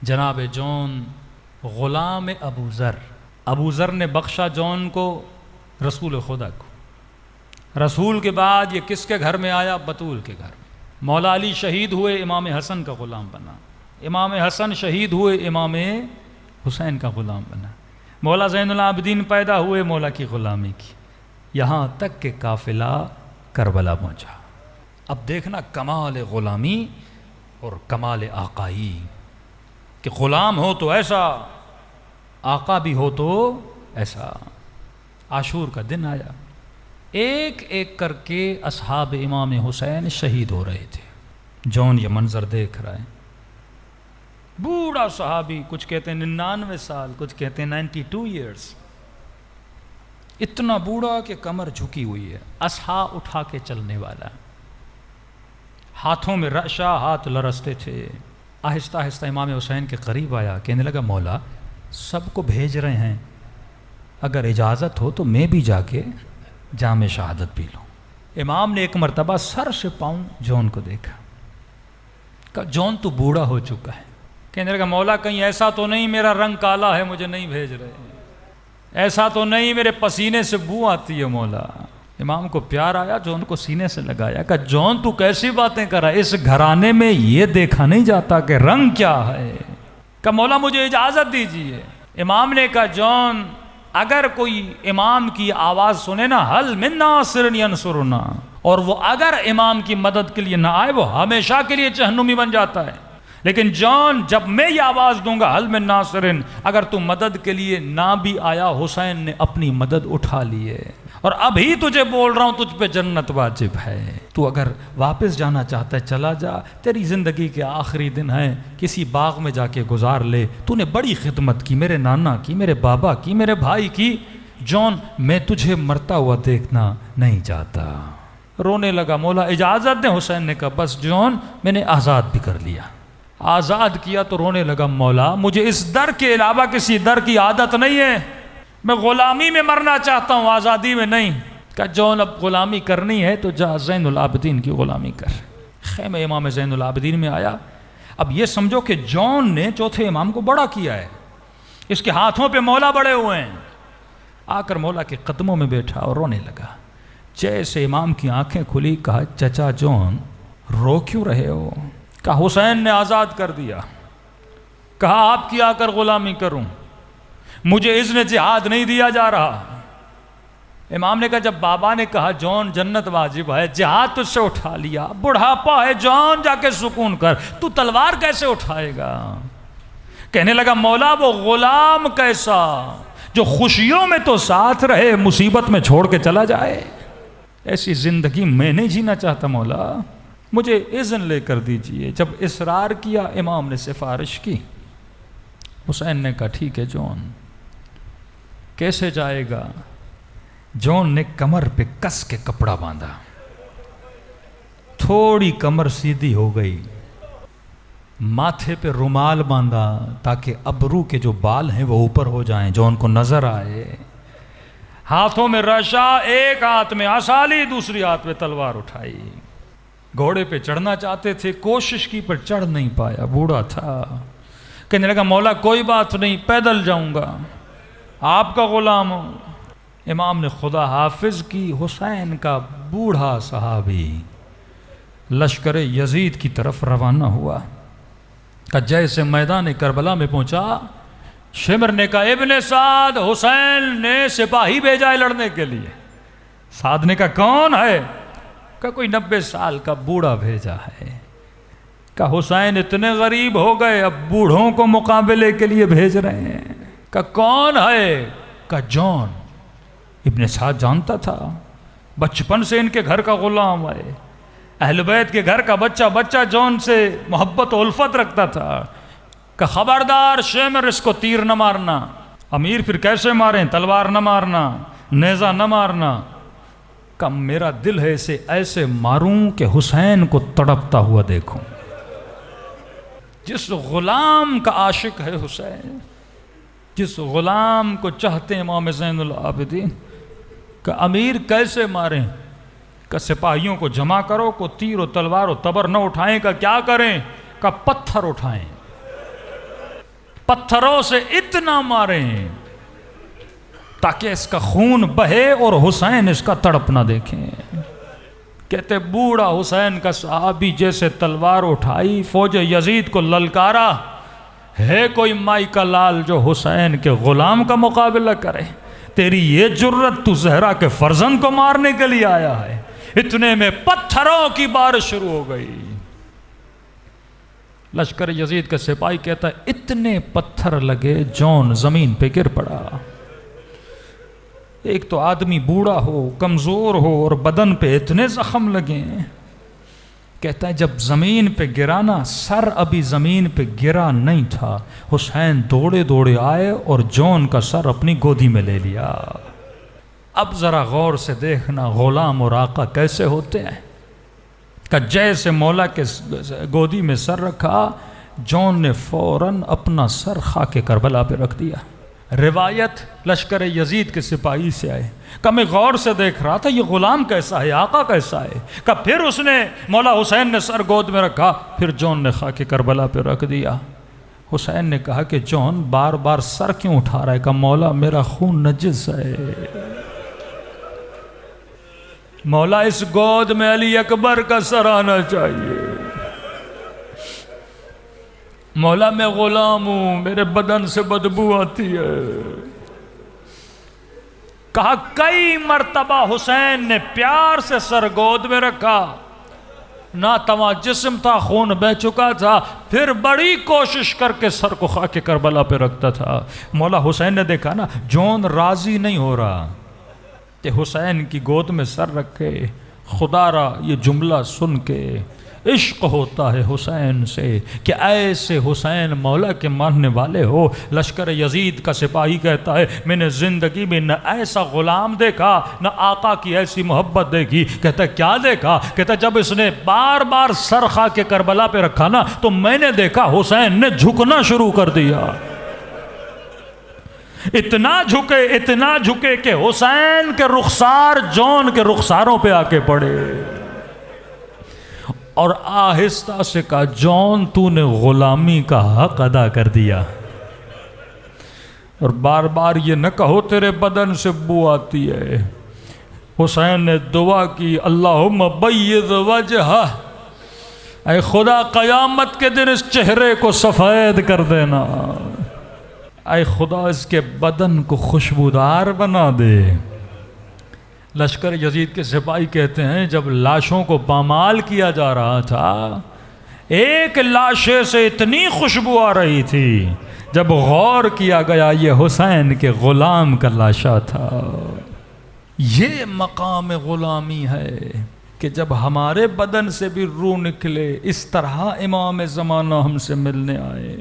جناب جون غلام ابو ذر نے بخشا جون کو رسول خدا کو. رسول کے بعد یہ کس کے گھر میں آیا؟ بطول کے گھر میں. مولا علی شہید ہوئے، امام حسن کا غلام بنا. امام حسن شہید ہوئے، امام حسین کا غلام بنا. مولا زین العابدین پیدا ہوئے، مولا کی غلامی کی، یہاں تک کہ قافلہ کربلا پہنچا. اب دیکھنا کمال غلامی اور کمال آقائی، کہ غلام ہو تو ایسا، آقا بھی ہو تو ایسا. عاشور کا دن آیا، ایک ایک کر کے اصحاب امام حسین شہید ہو رہے تھے. جون یہ منظر دیکھ رہا ہے. بوڑھا صحابی، کچھ کہتے ہیں 99 سال، کچھ کہتے ہیں 92 ایئرس، اتنا بوڑھا کہ کمر جھکی ہوئی ہے، اصحا اٹھا کے چلنے والا، ہاتھوں میں رعشہ، ہاتھ لرزتے تھے. آہستہ آہستہ امام حسین کے قریب آیا، کہنے لگا مولا سب کو بھیج رہے ہیں، اگر اجازت ہو تو میں بھی جا کے جام شہادت پی لوں. امام نے ایک مرتبہ سر سے پاؤں جون کو دیکھا، کہا جون تو بوڑھا ہو چکا ہے. کہنے لگا مولا کہیں ایسا تو نہیں میرا رنگ کالا ہے مجھے نہیں بھیج رہے، ایسا تو نہیں میرے پسینے سے بو آتی ہے مولا. امام کو پیار آیا، جون کو سینے سے لگایا، کہا جون تو کیسی باتیں کر رہا ہے، اس گھرانے میں یہ دیکھا نہیں جاتا کہ رنگ کیا ہے. کہا مولا مجھے اجازت دیجیے. امام نے کہا جون اگر کوئی امام کی آواز سنے نا، حل من ناصر ینصرنا، اور وہ اگر امام کی مدد کے لیے نہ آئے وہ ہمیشہ کے لیے جہنمی بن جاتا ہے. لیکن جون جب میں یہ آواز دوں گا حل من ناصرن، اگر تو مدد کے لیے نہ بھی آیا، حسین نے اپنی مدد اٹھا لیے، اور ابھی تجھے بول رہا ہوں تجھ پہ جنت واجب ہے. تو اگر واپس جانا چاہتا ہے چلا جا، تیری زندگی کے آخری دن ہے، کسی باغ میں جا کے گزار لے. تو نے بڑی خدمت کی، میرے نانا کی، میرے بابا کی، میرے بھائی کی. جون میں تجھے مرتا ہوا دیکھنا نہیں چاہتا. رونے لگا. مولا اجازت دیں. حسین نے کہا بس جون میں نے آزاد بھی کر لیا. آزاد کیا تو رونے لگا، مولا مجھے اس در کے علاوہ کسی در کی عادت نہیں ہے، میں غلامی میں مرنا چاہتا ہوں، آزادی میں نہیں. کہ جون اب غلامی کرنی ہے تو جا زین العابدین کی غلامی کر. خیمہ امام زین العابدین میں آیا. اب یہ سمجھو کہ جون نے چوتھے امام کو بڑا کیا ہے، اس کے ہاتھوں پہ مولا بڑے ہوئے ہیں. آ کر مولا کے قدموں میں بیٹھا اور رونے لگا. جیسے امام کی آنکھیں کھلی، کہا چچا جون رو کیوں رہے ہو؟ کہا حسین نے آزاد کر دیا، کہا آپ کی آ کر غلامی کروں، مجھے اذن جہاد نہیں دیا جا رہا. امام نے کہا جب بابا نے کہا جون جنت واجب ہے، جہاد تجھ سے اٹھا لیا، بڑھاپا ہے جون جا کے سکون کر، تو تلوار کیسے اٹھائے گا؟ کہنے لگا مولا وہ غلام کیسا جو خوشیوں میں تو ساتھ رہے، مصیبت میں چھوڑ کے چلا جائے، ایسی زندگی میں نہیں جینا چاہتا مولا، مجھے اذن لے کر دیجئے. جب اصرار کیا امام نے سفارش کی. حسین نے کہا ٹھیک ہے جون. کیسے جائے گا؟ جون نے کمر پہ کس کے کپڑا باندھا، تھوڑی کمر سیدھی ہو گئی، ماتھے پہ رومال باندھا تاکہ ابرو کے جو بال ہیں وہ اوپر ہو جائیں، جون کو نظر آئے. ہاتھوں میں رشا، ایک ہاتھ میں عصالی، دوسری ہاتھ میں تلوار اٹھائی. گھوڑے پہ چڑھنا چاہتے تھے، کوشش کی پر چڑھ نہیں پایا، بوڑھا تھا. کہنے لگا مولا کوئی بات نہیں، پیدل جاؤں گا، آپ کا غلام ہوں. امام نے خدا حافظ کی. حسین کا بوڑھا صحابی لشکر یزید کی طرف روانہ ہوا. کہ جیسے میدان کربلا میں پہنچا، شمر نے کہا ابن سعد، حسین نے سپاہی بھیجا ہے لڑنے کے لیے. سعد نے کہا کون ہے؟ کہ کوئی 90 سال کا بوڑھا بھیجا ہے. کہ حسین اتنے غریب ہو گئے اب بوڑھوں کو مقابلے کے لیے بھیج رہے ہیں. کہ کون ہے؟ کہ جون. ابن سعد جانتا تھا، بچپن سے ان کے گھر کا غلام ہے، اہل بیت کے گھر کا بچہ جون سے محبت و الفت رکھتا تھا. کہ خبردار شمر اس کو تیر نہ مارنا. امیر پھر کیسے ماریں؟ تلوار نہ مارنا، نیزہ نہ مارنا. کہ میرا دل ہے اسے ایسے ماروں کہ حسین کو تڑپتا ہوا دیکھوں. جس غلام کا عاشق ہے حسین، جس غلام کو چاہتے ہیں امام زین العابدین، کہ امیر کیسے ماریں؟ کہ سپاہیوں کو جمع کرو، کو تیر و تلوار و تبر نہ اٹھائیں. کہ کیا کریں؟ کہ پتھر اٹھائیں. پتھروں سے اتنا ماریں تاکہ اس کا خون بہے اور حسین اس کا تڑپ نہ دیکھیں۔ کہتے بوڑھا حسین کا صحابی جیسے تلوار اٹھائی، فوج یزید کو للکارا، ہے کوئی مائی کا لال جو حسین کے غلام کا مقابلہ کرے؟ تیری یہ جرت، تو زہرا کے فرزند کو مارنے کے لیے آیا ہے؟ اتنے میں پتھروں کی بارش شروع ہو گئی۔ لشکر یزید کا سپاہی کہتا ہے اتنے پتھر لگے جون زمین پہ گر پڑا۔ ایک تو آدمی بوڑھا ہو، کمزور ہو، اور بدن پہ اتنے زخم لگے ہیں۔ کہتا ہے جب زمین پہ گرانا، سر ابھی زمین پہ گرا نہیں تھا، حسین دوڑے دوڑے آئے اور جون کا سر اپنی گودی میں لے لیا۔ اب ذرا غور سے دیکھنا غلام اور آقا کیسے ہوتے ہیں کہ جیسے مولا کے گودی میں سر رکھا، جون نے فوراً اپنا سر خاک کربلا پہ رکھ دیا۔ روایت لشکر یزید کے سپاہی سے آئے کہ میں غور سے دیکھ رہا تھا یہ غلام کیسا ہے، آقا کیسا ہے، کہ پھر اس نے مولا حسین نے سر گود میں رکھا، پھر جون نے خاک کربلا پہ رکھ دیا۔ حسین نے کہا کہ جون بار بار سر کیوں اٹھا رہا ہے؟ کہ مولا میرا خون نجس ہے، مولا اس گود میں علی اکبر کا سر آنا چاہیے، مولا میں غلام ہوں، میرے بدن سے بدبو آتی ہے۔ کہا کئی مرتبہ حسین نے پیار سے سر گود میں رکھا، نہ تواں جسم تھا، خون بہ چکا تھا، پھر بڑی کوشش کر کے سر کو خاک کربلا پہ رکھتا تھا۔ مولا حسین نے دیکھا نا جون راضی نہیں ہو رہا کہ حسین کی گود میں سر رکھے، خدا را یہ جملہ سن کے عشق ہوتا ہے حسین سے کہ ایسے حسین مولا کے ماننے والے ہو۔ لشکر یزید کا سپاہی کہتا ہے میں نے زندگی میں نہ ایسا غلام دیکھا، نہ آقا کی ایسی محبت دیکھی۔ کہتا ہے کیا دیکھا؟ کہتا ہے جب اس نے بار بار سر خاک کربلا پہ رکھا نا تو میں نے دیکھا حسین نے جھکنا شروع کر دیا، اتنا جھکے کہ حسین کے رخسار جون کے رخساروں پہ آ کے پڑے، اور آہستہ سے کہا جون تو نے غلامی کا حق ادا کر دیا، اور بار بار یہ نہ کہو تیرے بدن سے بو آتی ہے۔ حسین نے دعا کی اللہم بیض وجہہ، اے خدا قیامت کے دن اس چہرے کو سفید کر دینا، اے خدا اس کے بدن کو خوشبودار بنا دے۔ لشکر یزید کے سپاہی کہتے ہیں جب لاشوں کو پامال کیا جا رہا تھا، ایک لاشے سے اتنی خوشبو آ رہی تھی، جب غور کیا گیا یہ حسین کے غلام کا لاشا تھا۔ یہ مقام غلامی ہے کہ جب ہمارے بدن سے بھی روح نکلے، اس طرح امام زمانہ ہم سے ملنے آئے۔